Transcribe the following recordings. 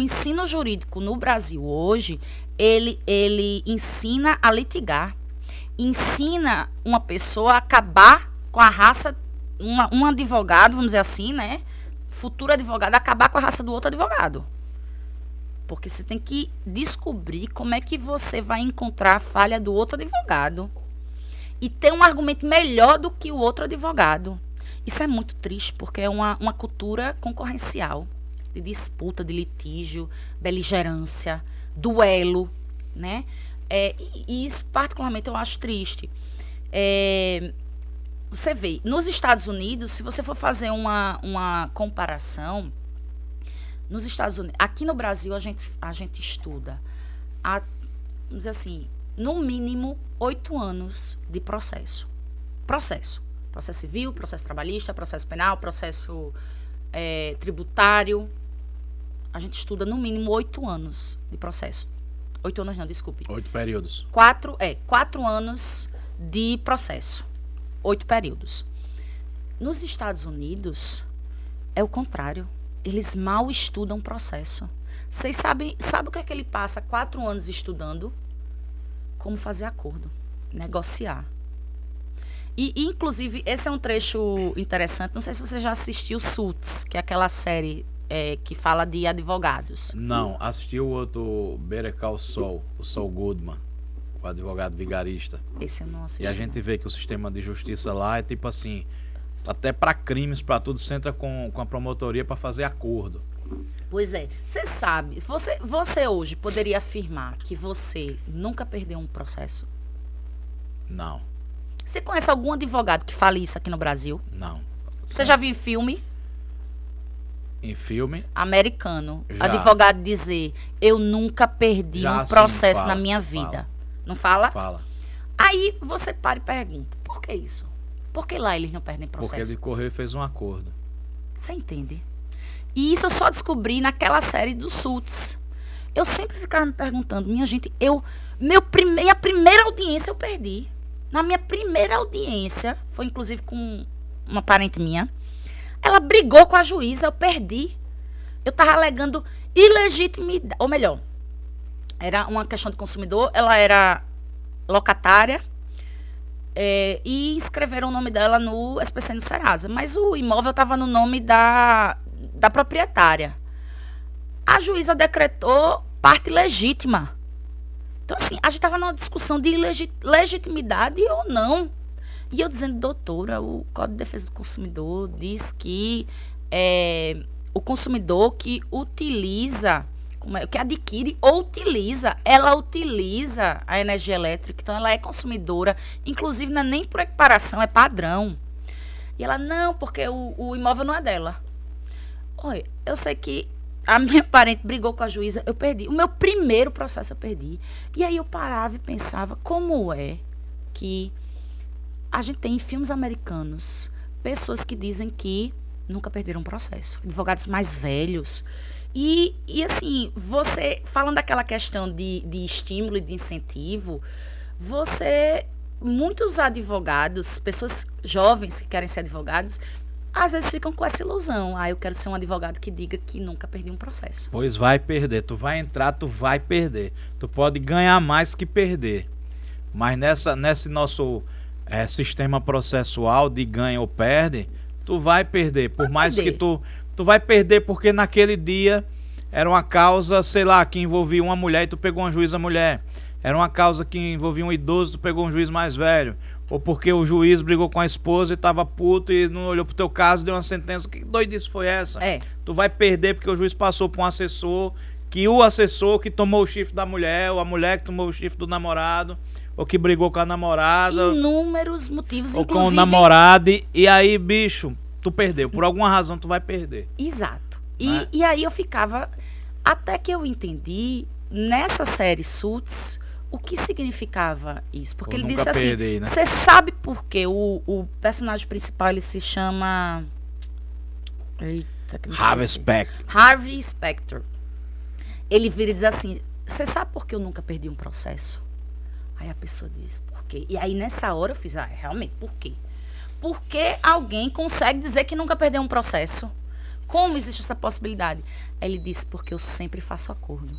ensino jurídico no Brasil hoje, ele ensina a litigar. Ensina uma pessoa a acabar com a raça, um advogado, vamos dizer assim, né? Futuro advogado, acabar com a raça do outro advogado. Porque você tem que descobrir como é que você vai encontrar a falha do outro advogado. E ter um argumento melhor do que o outro advogado. Isso é muito triste, porque é uma cultura concorrencial. De disputa, de litígio, beligerância, duelo, né? E isso, particularmente, eu acho triste. Você vê, nos Estados Unidos, se você for fazer uma comparação, nos Estados Unidos, aqui no Brasil, a gente estuda, vamos dizer assim, no mínimo 8 anos de processo. Processo civil, processo trabalhista, processo penal, processo tributário. A gente estuda no mínimo 8 anos de processo. 8 anos não, desculpe. 8 períodos. 4 anos de processo. 8 períodos. Nos Estados Unidos, é o contrário. Eles mal estudam o processo. Vocês sabem o que é que ele passa 4 anos estudando? Como fazer acordo, negociar. E, inclusive, esse é um trecho interessante. Não sei se você já assistiu Suits, que é aquela série que fala de advogados. Não, assisti o outro Better Call Saul, o Saul Goodman, o advogado vigarista. Esse eu não assisti. E a gente vê que o sistema de justiça lá é tipo assim, até para crimes, para tudo, você entra com a promotoria para fazer acordo. Pois é. Você sabe, você hoje poderia afirmar que você nunca perdeu um processo? Não. Você conhece algum advogado que fale isso aqui no Brasil? Não. Você já viu em filme? Em filme? Americano. Já. Advogado dizer, eu nunca perdi Já, um processo sim, na minha vida. Não fala? Fala. Aí você para e pergunta, por que isso? Por que lá eles não perdem processo? Porque ele correu e fez um acordo. Você entende? E isso eu só descobri naquela série do Suits. Eu sempre ficava me perguntando, minha gente, minha primeira audiência eu perdi. Na minha primeira audiência, foi inclusive com uma parente minha, ela brigou com a juíza, eu perdi. Eu estava alegando ilegitimidade, ou melhor, era uma questão de consumidor, ela era locatária, e escreveram o nome dela no SPC no Serasa, mas o imóvel estava no nome da proprietária. A juíza decretou parte legítima. Então, assim, a gente estava numa discussão de legitimidade ou não. E eu dizendo, doutora, o Código de Defesa do Consumidor diz que o consumidor que utiliza, que adquire ou utiliza, ela utiliza a energia elétrica, então ela é consumidora, inclusive não é nem por equiparação, é padrão. E ela, não, porque o imóvel não é dela. Olha, eu sei que a minha parente brigou com a juíza, eu perdi. O meu primeiro processo eu perdi. E aí eu parava e pensava, como é que a gente tem em filmes americanos pessoas que dizem que nunca perderam um processo. Advogados mais velhos. E assim, você, falando daquela questão de estímulo e de incentivo, muitos advogados, pessoas jovens que querem ser advogados, às vezes ficam com essa ilusão. Eu quero ser um advogado que diga que nunca perdi um processo. Pois vai perder. Tu vai entrar, tu vai perder. Tu pode ganhar mais que perder. Mas nesse nosso sistema processual de ganha ou perde, tu vai perder. Por mais que tu vai perder porque naquele dia era uma causa, sei lá, que envolvia uma mulher e tu pegou uma juíza mulher. Era uma causa que envolvia um idoso, tu pegou um juiz mais velho. Ou porque o juiz brigou com a esposa e tava puto e não olhou pro teu caso e deu uma sentença. Que doidice foi essa? Tu vai perder porque o juiz passou por um assessor, que o assessor que tomou o chifre da mulher, ou a mulher que tomou o chifre do namorado, ou que brigou com a namorada. Inúmeros motivos, ou inclusive... com o namorado. E aí, bicho, tu perdeu. Por alguma razão tu vai perder. Exato. Né? E aí eu ficava... Até que eu entendi, nessa série Suits, o que significava isso. Porque ele disse assim, você sabe por quê? O personagem principal, ele se chama... Eita, que Harvey Specter. Harvey Specter. Ele vira e diz assim, você sabe por que eu nunca perdi um processo? Aí a pessoa diz, por quê? E aí nessa hora eu fiz, realmente, por quê? Por que alguém consegue dizer que nunca perdeu um processo? Como existe essa possibilidade? Ele disse, porque eu sempre faço acordo.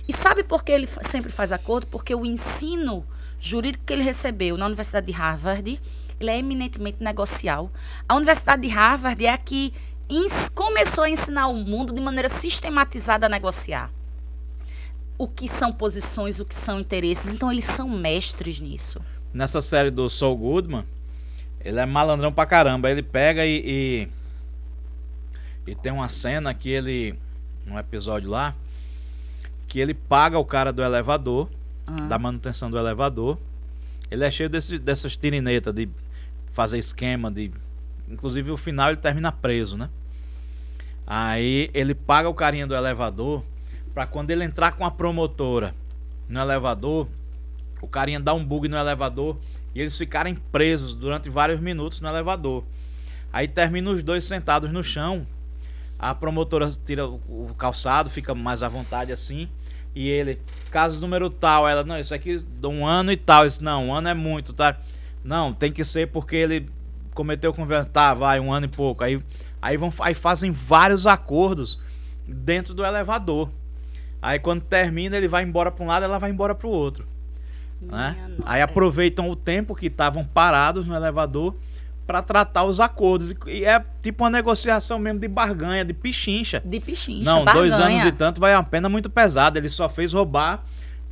E sabe por que ele sempre faz acordo? Porque o ensino jurídico que ele recebeu na Universidade de Harvard, ele é eminentemente negocial. A Universidade de Harvard é a que começou a ensinar o mundo de maneira sistematizada a negociar. O que são posições, o que são interesses. Então, eles são mestres nisso. Nessa série do Saul Goodman, ele é malandrão pra caramba. Ele pega e tem uma cena que ele, um episódio lá, que ele paga o cara do elevador, da manutenção do elevador. Ele é cheio dessas tirinetas de fazer esquema, inclusive o final ele termina preso, né? Aí ele paga o carinha do elevador pra quando ele entrar com a promotora no elevador, o carinha dá um bug no elevador e eles ficarem presos durante vários minutos no elevador. Aí termina os dois sentados no chão, a promotora tira o calçado, fica mais à vontade assim, e ele, caso número tal, ela, não, isso aqui de 1 ano e tal, isso não, 1 ano é muito, tá? Não, tem que ser porque ele cometeu conversa, tá, vai, 1 ano e pouco. Aí fazem vários acordos dentro do elevador. Aí quando termina, ele vai embora para um lado, ela vai embora para o outro. Né? Aí aproveitam o tempo que estavam parados no elevador para tratar os acordos. E é tipo uma negociação mesmo de barganha, de pichincha. De pichincha, não, barganha. 2 anos e tanto vai uma pena muito pesada. Ele só fez roubar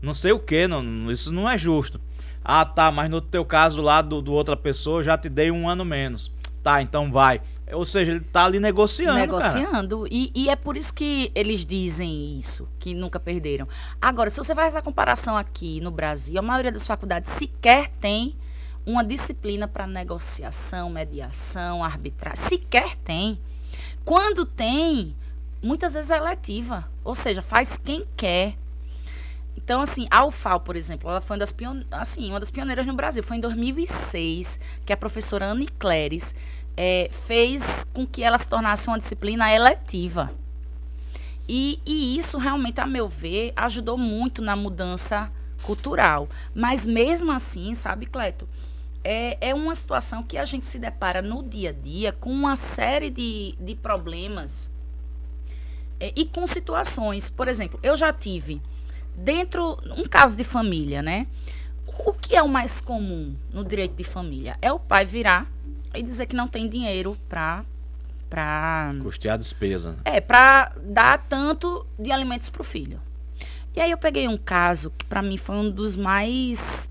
não sei o que, isso não é justo. Ah, tá, mas no teu caso lá do outra pessoa, eu já te dei 1 ano menos. Tá, então vai. Ou seja, ele tá ali negociando, Negociando. E é por isso que eles dizem isso, que nunca perderam. Agora, se você faz essa comparação aqui no Brasil, a maioria das faculdades sequer tem uma disciplina para negociação, mediação, arbitragem. Sequer tem. Quando tem, muitas vezes é eletiva. Ou seja, faz quem quer. Então, assim, a UFAL, por exemplo, ela foi uma das pioneiras no Brasil. Foi em 2006 que a professora Anne Cléris fez com que ela se tornasse uma disciplina eletiva. E isso realmente, a meu ver, ajudou muito na mudança cultural. Mas mesmo assim, sabe, Cleto, é uma situação que a gente se depara no dia a dia com uma série de problemas e com situações. Por exemplo, eu já tive um caso de família, né? O que é o mais comum no direito de família? É o pai virar e dizer que não tem dinheiro para custear a despesa. Para dar tanto de alimentos para o filho. E aí eu peguei um caso que para mim foi um dos mais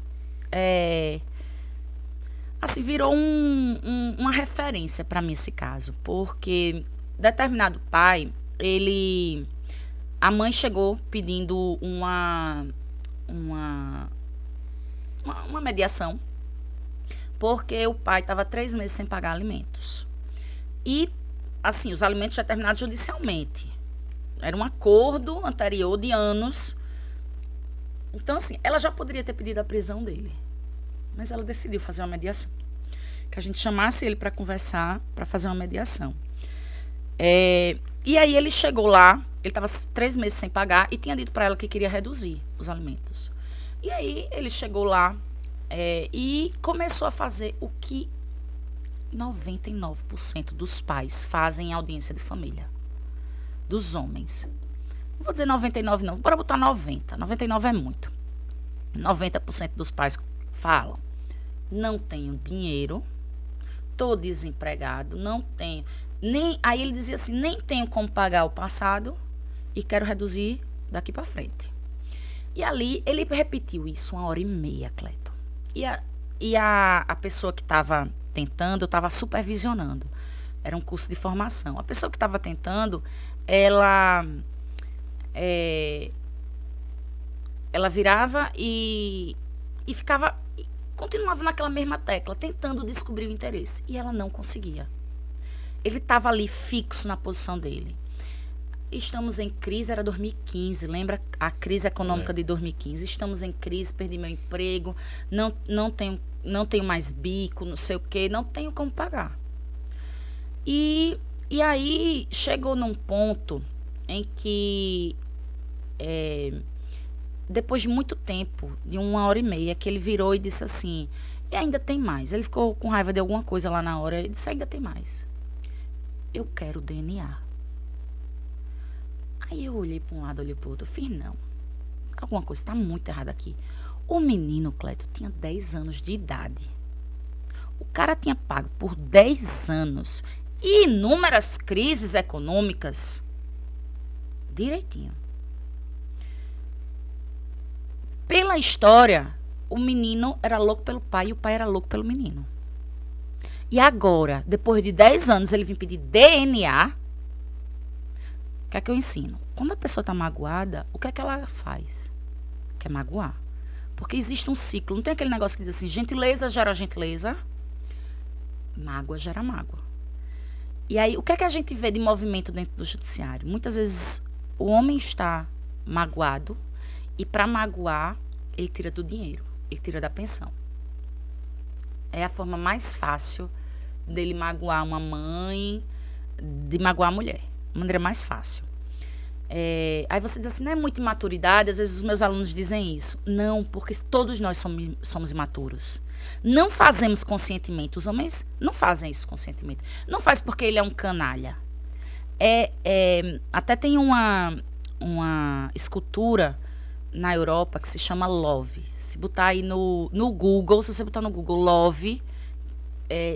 assim, virou uma referência para mim esse caso, porque determinado pai, a mãe chegou pedindo uma mediação, porque o pai estava 3 meses sem pagar alimentos. E, assim, os alimentos já terminados judicialmente. Era um acordo anterior de anos. Então, assim, ela já poderia ter pedido a prisão dele. Mas ela decidiu fazer uma mediação. Que a gente chamasse ele para conversar, para fazer uma mediação. E aí ele chegou lá, ele estava 3 meses sem pagar e tinha dito para ela que queria reduzir os alimentos. E aí ele chegou lá e começou a fazer o que 99% dos pais fazem em audiência de família. Dos homens. Não vou dizer 99 não, bora botar 90. 99 é muito. 90% dos pais falam: não tenho dinheiro, estou desempregado, não tenho... Aí ele dizia assim, nem tenho como pagar o passado e quero reduzir daqui para frente. E ali ele repetiu isso 1h30, Cleto. E a pessoa que estava tentando, eu estava supervisionando. Era um curso de formação. A pessoa que estava tentando, ela virava e ficava, continuava naquela mesma tecla, tentando descobrir o interesse. E ela não conseguia. Ele estava ali fixo na posição dele. Estamos em crise, era 2015, lembra a crise econômica de 2015? Estamos em crise, perdi meu emprego, não tenho mais bico, não sei o quê, não tenho como pagar. E aí chegou num ponto em que, depois de muito tempo, de 1h30, que ele virou e disse assim, e ainda tem mais. Ele ficou com raiva de alguma coisa lá na hora, ele disse, ainda tem mais. Eu quero DNA. Aí eu olhei para um lado, olhei para o outro. Eu fiz, não. Alguma coisa está muito errada aqui. O menino, Cleto, tinha 10 anos de idade. O cara tinha pago por 10 anos inúmeras crises econômicas direitinho. Pela história, o menino era louco pelo pai e o pai era louco pelo menino. E agora, depois de 10 anos, ele vem pedir DNA. O que é que eu ensino? Quando a pessoa está magoada, o que é que ela faz? Quer magoar. Porque existe um ciclo. Não tem aquele negócio que diz assim, gentileza gera gentileza, mágoa gera mágoa. E aí, o que é que a gente vê de movimento dentro do judiciário? Muitas vezes, o homem está magoado e para magoar, ele tira do dinheiro, ele tira da pensão. É a forma mais fácil dele magoar uma mãe, de magoar a mulher. A maneira mais fácil. Aí você diz assim, não é muita imaturidade? Às vezes os meus alunos dizem isso. Não, porque todos nós somos imaturos. Não fazemos conscientemente. Os homens não fazem isso conscientemente. Não faz porque ele é um canalha. Até tem uma escultura na Europa que se chama Love. Se botar aí no Google, se você botar no Google Love,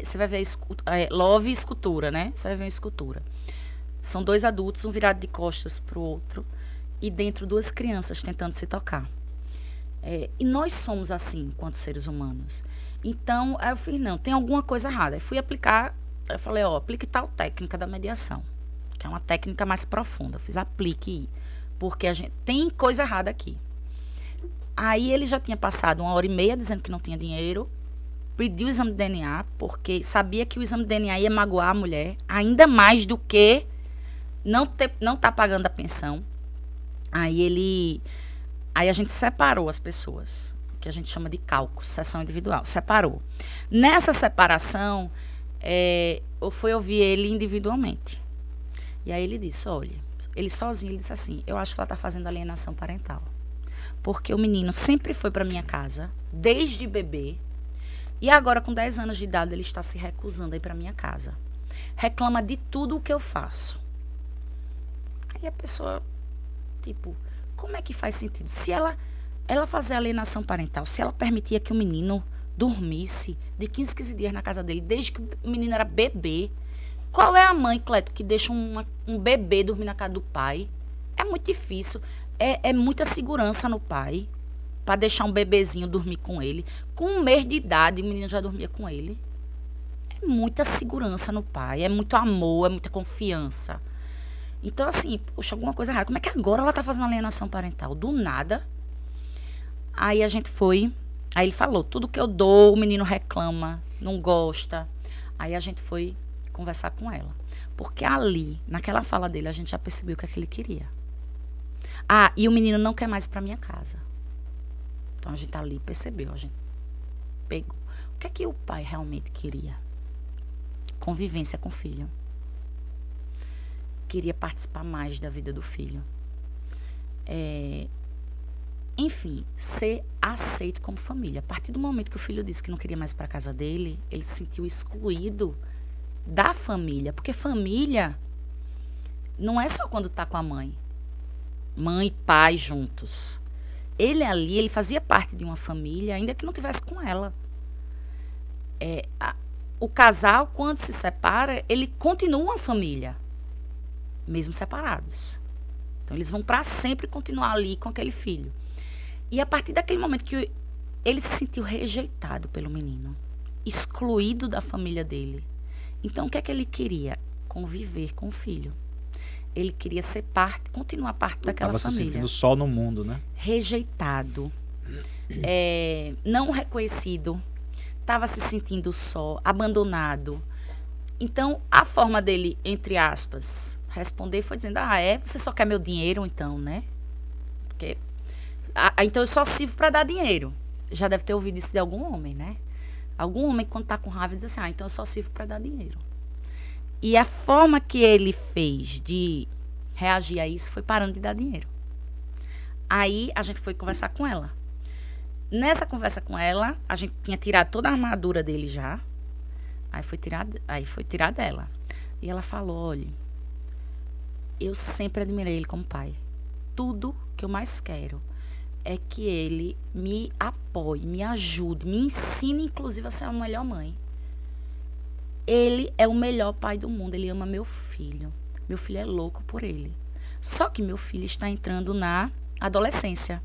você vai ver Love e escultura, né? Você vai ver uma escultura. São 2 adultos, um virado de costas para o outro, e dentro 2 crianças tentando se tocar. E nós somos assim, enquanto seres humanos. Então, aí eu fiz, não, tem alguma coisa errada. Aí fui aplicar, eu falei, aplique tal técnica da mediação, que é uma técnica mais profunda. Eu fiz, aplique, porque a gente tem coisa errada aqui. Aí ele já tinha passado 1h30 dizendo que não tinha dinheiro, pediu o exame de DNA, porque sabia que o exame de DNA ia magoar a mulher, ainda mais do que não tá pagando a pensão. Aí a gente separou as pessoas, que a gente chama de cálculo, sessão individual, separou. Nessa separação, eu fui ouvir ele individualmente. E aí ele disse, olha, ele sozinho, ele disse assim, eu acho que ela está fazendo alienação parental. Porque o menino sempre foi para minha casa, desde bebê, e agora com 10 anos de idade ele está se recusando a ir para minha casa. Reclama de tudo o que eu faço. Aí a pessoa, tipo, como é que faz sentido? Se ela fazer alienação parental, se ela permitia que o menino dormisse de 15 dias na casa dele, desde que o menino era bebê, qual é a mãe, Cleto, que deixa um bebê dormir na casa do pai? É muito difícil. É muita segurança no pai para deixar um bebezinho dormir com ele. Com 1 mês de idade, o menino já dormia com ele. É muita segurança no pai, é muito amor, é muita confiança. Então, assim, poxa, alguma coisa errada. Como é que agora ela tá fazendo alienação parental? Do nada. Aí a gente foi, aí ele falou, tudo que eu dou, o menino reclama, não gosta. Aí a gente foi conversar com ela. Porque ali, naquela fala dele, a gente já percebeu o que é que ele queria. E o menino não quer mais ir pra minha casa. Então a gente ali percebeu, a gente pegou. O que é que o pai realmente queria? Convivência com o filho. Queria participar mais da vida do filho. Enfim, ser aceito como família. A partir do momento que o filho disse que não queria mais ir para casa dele, ele se sentiu excluído da família. Porque família não é só quando está com a mãe. Mãe e pai juntos. Ele fazia parte de uma família, ainda que não tivesse com ela. O casal, quando se separa, ele continua uma família, mesmo separados. Então, eles vão para sempre continuar ali com aquele filho. E a partir daquele momento que ele se sentiu rejeitado pelo menino, excluído da família dele. Então, o que é que ele queria? Conviver com o filho. Ele queria ser parte, continuar parte daquela família. Estava se sentindo só no mundo, né? Rejeitado, não reconhecido, estava se sentindo só, abandonado. Então, a forma dele, entre aspas, responder foi dizendo, você só quer meu dinheiro, então, né? Porque, então eu só sirvo para dar dinheiro. Já deve ter ouvido isso de algum homem, né? Algum homem, quando está com raiva, diz assim, então eu só sirvo para dar dinheiro. E a forma que ele fez de reagir a isso foi parando de dar dinheiro. Aí a gente foi conversar com ela. Nessa conversa com ela, a gente tinha tirado toda a armadura dele já. Aí foi tirar dela. E ela falou, olha, Eu sempre admirei ele como pai. Tudo que eu mais quero é que ele me apoie, me ajude, me ensine, inclusive, a ser a melhor mãe. Ele é o melhor pai do mundo. Ele ama meu filho. Meu filho é louco por ele. Só que meu filho está entrando na adolescência.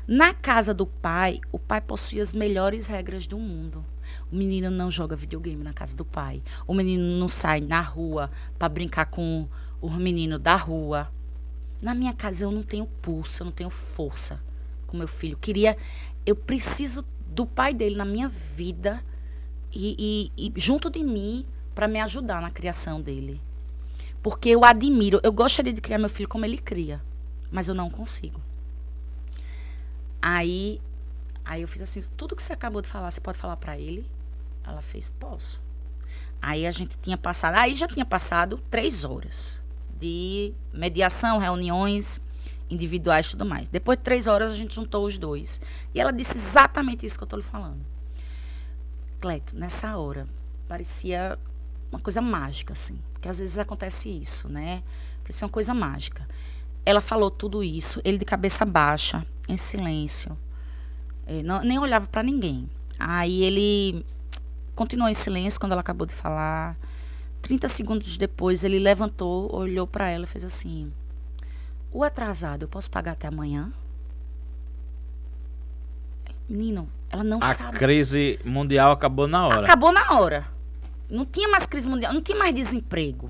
Na casa do pai, o pai possui as melhores regras do mundo. O menino não joga videogame na casa do pai. O menino não sai na rua para brincar com o menino da rua. Na minha casa eu não tenho pulso, eu não tenho força com meu filho. Eu preciso do pai dele na minha vida e junto de mim para me ajudar na criação dele. Porque eu admiro, eu gostaria de criar meu filho como ele cria, mas eu não consigo. Aí eu fiz assim, tudo que você acabou de falar, você pode falar para ele? Ela fez, posso. Aí já tinha passado 3 horas de mediação, reuniões individuais e tudo mais. Depois de 3 horas a gente juntou os dois. E ela disse exatamente isso que eu estou lhe falando. Cleto, nessa hora, parecia uma coisa mágica, assim. Porque às vezes acontece isso, né? Parecia uma coisa mágica. Ela falou tudo isso, ele de cabeça baixa, em silêncio. Nem olhava para ninguém. Aí ele continuou em silêncio quando ela acabou de falar. 30 segundos depois, ele levantou, olhou para ela e fez assim: o atrasado, eu posso pagar até amanhã? Menino, ela não sabe. A crise mundial acabou na hora. Acabou na hora. Não tinha mais crise mundial, não tinha mais desemprego.